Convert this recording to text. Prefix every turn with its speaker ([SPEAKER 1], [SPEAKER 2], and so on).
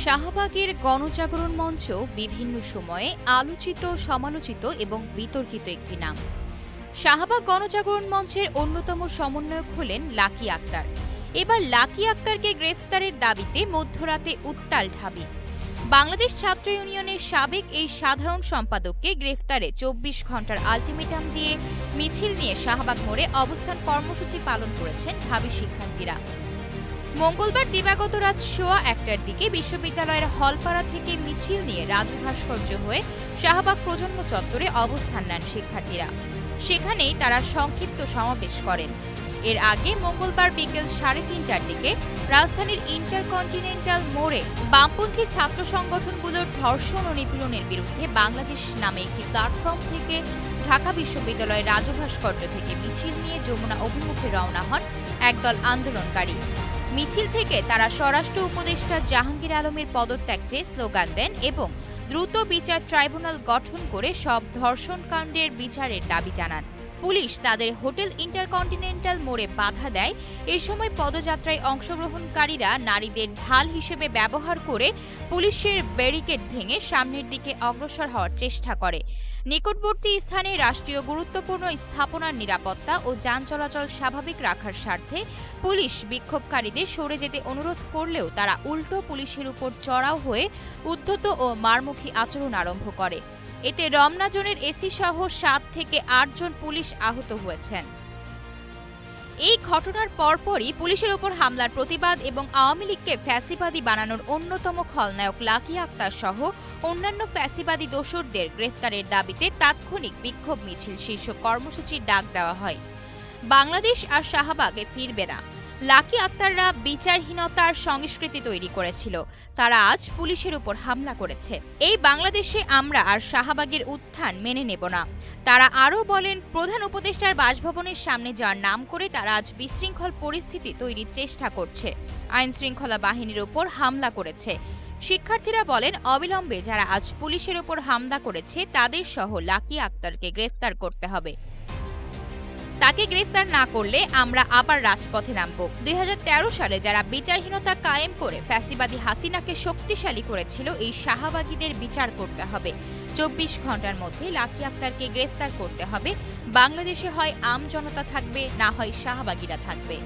[SPEAKER 1] শাহবাগের গণজাগরণ মঞ্চ বিভিন্ন সময়ে আলোচিত, সমালোচিত এবং বিতর্কিত একটি নাম। শাহবাগ গণজাগরণ মঞ্চের অন্যতম সমন্বয়ক হলেন লাকী আক্তার। এবার লাকী আক্তারকে গ্রেফতারের দাবিতে মধ্যরাতে উত্তাল ঢাবি। বাংলাদেশ ছাত্র ইউনিয়নের সাবেক এই সাধারণ সম্পাদককে গ্রেফতারে ২৪ ঘণ্টার আলটিমেটাম দিয়ে মিছিল নিয়ে শাহবাগ মোড়ে অবস্থান কর্মসূচি পালন করেছেন ঢাবি শিক্ষার্থীরা। মঙ্গলবার দিবাগত রাত ১:১টার দিকে বিশ্ববিদ্যালয়ের হলপাড়া থেকে মিছিল নিয়ে রাজু ভাস্কর্য হয়ে শাহবাগ প্রজন্ম চত্বরে অবস্থান নেন শিক্ষার্থীরা। সেখানেই তারা সংক্ষিপ্ত সমাবেশ করেন। এর আগে মঙ্গলবার বিকেল ৩:৩০টার দিকে রাজধানীর ইন্টারকন্টিনেন্টাল মোড়ে বামপন্থী ছাত্র সংগঠনগুলোর ধর্ষণ ও নিপীড়নের বিরুদ্ধে বাংলাদেশ নামে একটি প্ল্যাটফর্ম থেকে ঢাকা বিশ্ববিদ্যালয়ের রাজু ভাস্কর্য থেকে মিছিল নিয়ে যমুনা অভিমুখে রওনা হন একদল আন্দোলনকারী। মিছিল থেকে তারা স্বরাষ্ট্র উপদেষ্টা জাহাঙ্গীর আলমের পদত্যাগ চেয়ে স্লোগান দেন এবং দ্রুত বিচার ট্রাইব্যুনাল গঠন করে সব ধর্ষণকাণ্ডের বিচারের দাবি জানান। পুলিশ তাদের হোটেল ইন্টারকন্টিনেন্টাল মোড়ে বাধা দেয়। এ সময় পদযাত্রায় অংশগ্রহণকারীরা নারীদের ঢাল হিসেবে ব্যবহার করে পুলিশের ব্যারিকেড ভেঙে সামনের দিকে অগ্রসর হওয়ার চেষ্টা করে। নিকটবর্তী স্থানে রাষ্ট্রীয় গুরুত্বপূর্ণ স্থাপনার নিরাপত্তা ও যান চলাচল স্বাভাবিক রাখার স্বার্থে পুলিশ বিক্ষোভকারীদের সরে যেতে অনুরোধ করলেও তারা উল্টো পুলিশের উপর চড়াও হয়ে উদ্ধত ও মারমুখী আচরণ আরম্ভ করে। এতে রমনা জোনের এসি সহ ৭ থেকে ৮ জন পুলিশ আহত হয়েছেন। এই ঘটনার পরপরই পুলিশের উপর হামলার প্রতিবাদ এবং আওয়ামী লীগকে ফ্যাসিবাদী বানানোর অন্যতম খলনায়ক লাকী আক্তার সহ অন্যান্য ফ্যাসিবাদী দোসরদের গ্রেফতারের দাবিতে তাৎক্ষণিক বিক্ষোভ মিছিল শীর্ষক কর্মসূচির ডাক দেওয়া হয়। বাংলাদেশ আর শাহবাগে ফিরবে না। লাকী আক্তাররা বিচারহীনতার সংস্কৃতি তৈরি করেছিল। তারা আজ পুলিশের উপর হামলা করেছে। এই বাংলাদেশে আমরা আর শাহবাগের উত্থান মেনে নেব না। তারা আরও বলেন, প্রধান উপদেষ্টার বাসভবনের সামনে যাওয়ার নাম করে তারা আজ বিশৃঙ্খল পরিস্থিতি তৈরির চেষ্টা করছে। আইন শৃঙ্খলা বাহিনীর উপর হামলা করেছে। শিক্ষার্থীরা বলেন, অবিলম্বে যারা আজ পুলিশের উপর হামলা করেছে তাদের সহ লাকী আক্তারকে গ্রেফতার করতে হবে। তাকে গ্রেফতার না করলে আমরা আবার রাজপথে নামব। ২০১৩ সালে যারা বিচারহীনতা কায়েম করে ফ্যাসিবাদী হাসিনাকে শক্তিশালী করেছিল, এই শাহবাগীদের বিচার করতে হবে। ২৪ ঘণ্টার মধ্যে লাকী আক্তারকে গ্রেফতার করতে হবে। বাংলাদেশে হয় আম জনতা থাকবে, না হয় শাহবাগীরা থাকবে।